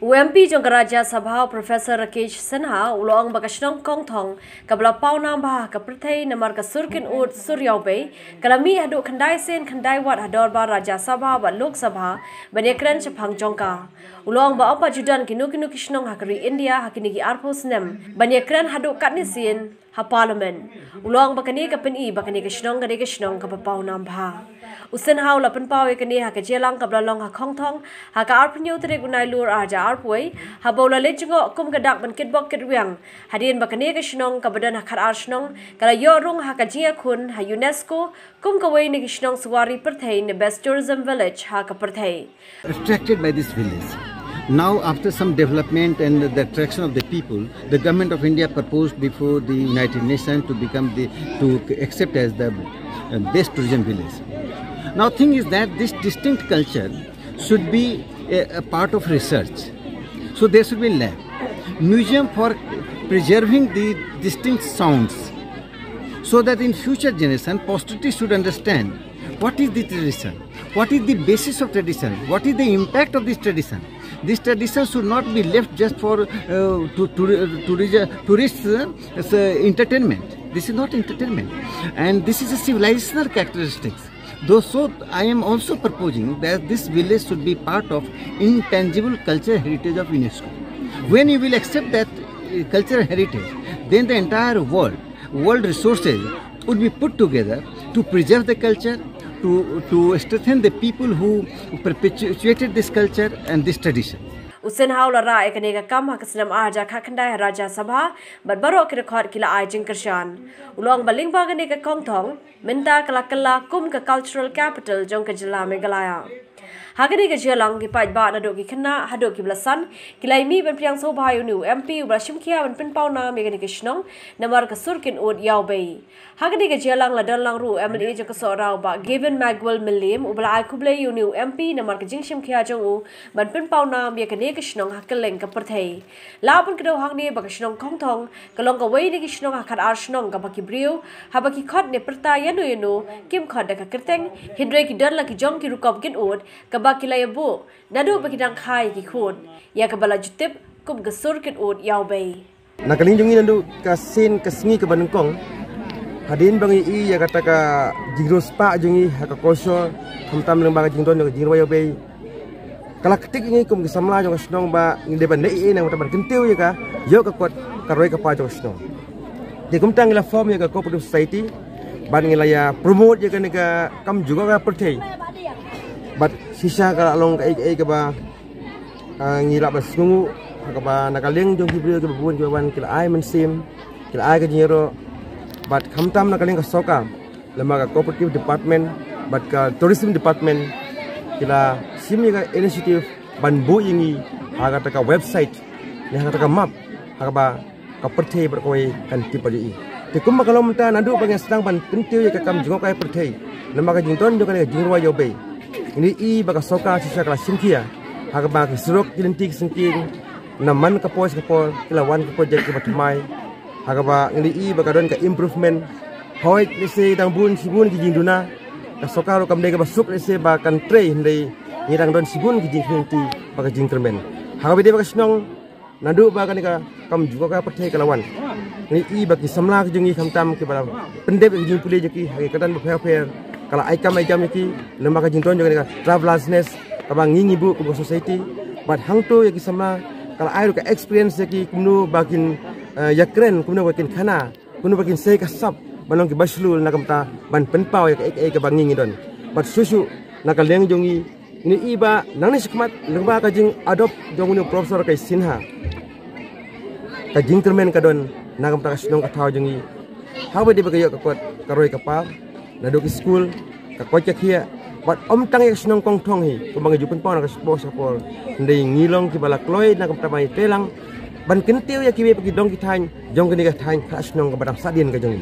UMP jong Raja Sabha Profesor Rakesh Sinha ulong bakasnong kongthong kabla paunam bah ka perthai namar ka surkin ut suryau be kalami hadu khandai sen khandai wat hador ba Raja Sabha ba Lok Sabha banyakran chaphang jongka ulong ba apa judan kinu kishnong hakari India hakini ki arpos nem banyakran hadu katni sen ha parliament ulong bakani ka peni bakani kishnong ka paunam bah usen hau la penpawe kani ha ka jelang kabla long ha kongthong ha ka arpnyu tre gunai lur aja arpoi ha bola lejungo kum ka dak ban kitbok kitwiang hadin bakani ka shnong ka badan ha khar arshnong kala yo rung ha ka jia khun ha UNESCO kum ka wei ni kishnong swari perthai ne best tourism village ha ka perthai attracted by this village. Now, after some development and the attraction of the people, the government of India proposed before the United Nations to accept as the best tourism village. Now, thing is that this distinct culture should be a part of research. So there should be lab, museum for preserving the distinct sounds, so that in future generation, posterity should understand what is the tradition, what is the basis of tradition, what is the impact of this tradition. This tradition should not be left just for tourists entertainment. This is not entertainment, and this is a civilizational characteristics. Though so, I am also proposing that this village should be part of intangible cultural heritage of UNESCO. When you will accept that cultural heritage, then the entire world resources would be put together to preserve the culture, to strengthen the people who perpetuated this culture and this tradition. Usen haula ra ekane kam hakasnam aja khakhandai Raja Sabha barbaro ki record kila ajing kershan ulong baling bagane ka kongthong minta kala kum ka cultural capital jong ka jilla Meghalaya Hagani ka jelang ki pait ba na do ki khna hado ki blasan kilai mi ban priang so bhayu nu MP ubrashim khia ban pin pauna megani kishnong namar ka surkin ud yaw bei Hagani ka jelang la dan lang ru MLA jo ka so raw ba Gavin Magwell Milim ubla ai khuble yu nu MP namar ka jingshim khia jong u ban pin pauna megani kishnong hakeleng ka perthai la pun kdo hangni ba kishnong kongthong kalong ka wei ni kishnong hakhat arshnong ka baki briu ha baki khot ne perta yanu kim khot da ka kerteng hidre ki dan la ki jong ki rukop gin ud ka bakilay bu nadu bakidang khai ki khun ya kabala jutip kum gasur ket ud yaw bay nakalinjungi nadu kasin kasngi ke banungkong hadin bangi I ya kata ka jingro spa jungi haka koso hamtam leng baga jington yo jingro yaw bay kala ketik ngi kum gisamla jo kasnong ba ngi deban nei nang taban kentiu ya ka yo ka kot karoi ka pa jo kasnong di kum tang la form ya ka cooperative society ban ngi la ya promote ya ka kam juga ka perthai but sisa ka along ka ba ngilap ba sungu ka ba nakaleng jong kibrio ka buon jawan kila ai mensim kila ai ka jero but khamtam nakaleng ka soka lama ka cooperative department but ka tourism department kila simi ka initiative ban bu yingi aga ta ka website ne aga ta ka map aga ba ka perthai berkoi kan tipadi te kum kalau menta nadu bang sedang ban kentiu ka kam jungo kai perthai lama ka jington jo ka jingwa yo be ini I baka soka sisa kala simkia haga baka surok kilentik singking naman kapos kapor kilawan kapor jadi kebatumai haga ba ini I baka don ka improvement hoy lese dang bun sibun ki jinduna ka soka ro kam de ka basuk lese ba kan tre hindai ngirang don sibun ki jingti baka jingtermen haga bede baka snong nadu baka ni ka kam juga ka perthai kalawan ini I baki samla ki jungi khamtam ki bala pendep ki jing pule jeki haga kadan ba fair kalau aikam iki lembaga jinton juga travelousness kabang ngingi bu ke society but hang tu yaki sama kalau air ke experience yaki kumnu bakin yakren kumnu bakin khana kumnu bakin sei kasap balong ki baslul nakamta ban penpau yaki ke bangingi don but susu nakaleng jongi ini iba nangni sikmat lembaga jing adopt jongunu profesor kai Sinha ka jingtermen kadon nakamta kasnong ka thaw jongi hawe di bagayo ka kot karoi kapal nado ki school ka kocha kia bat om tang ek snong kong thong hi ko bangi jupen pon ka sport sapor ndai ngilong ki bala kloi na kam tamai telang ban kentiu ya ki we pagi dong ki thain jong ki ka thain ka snong ka badam sadien ka jong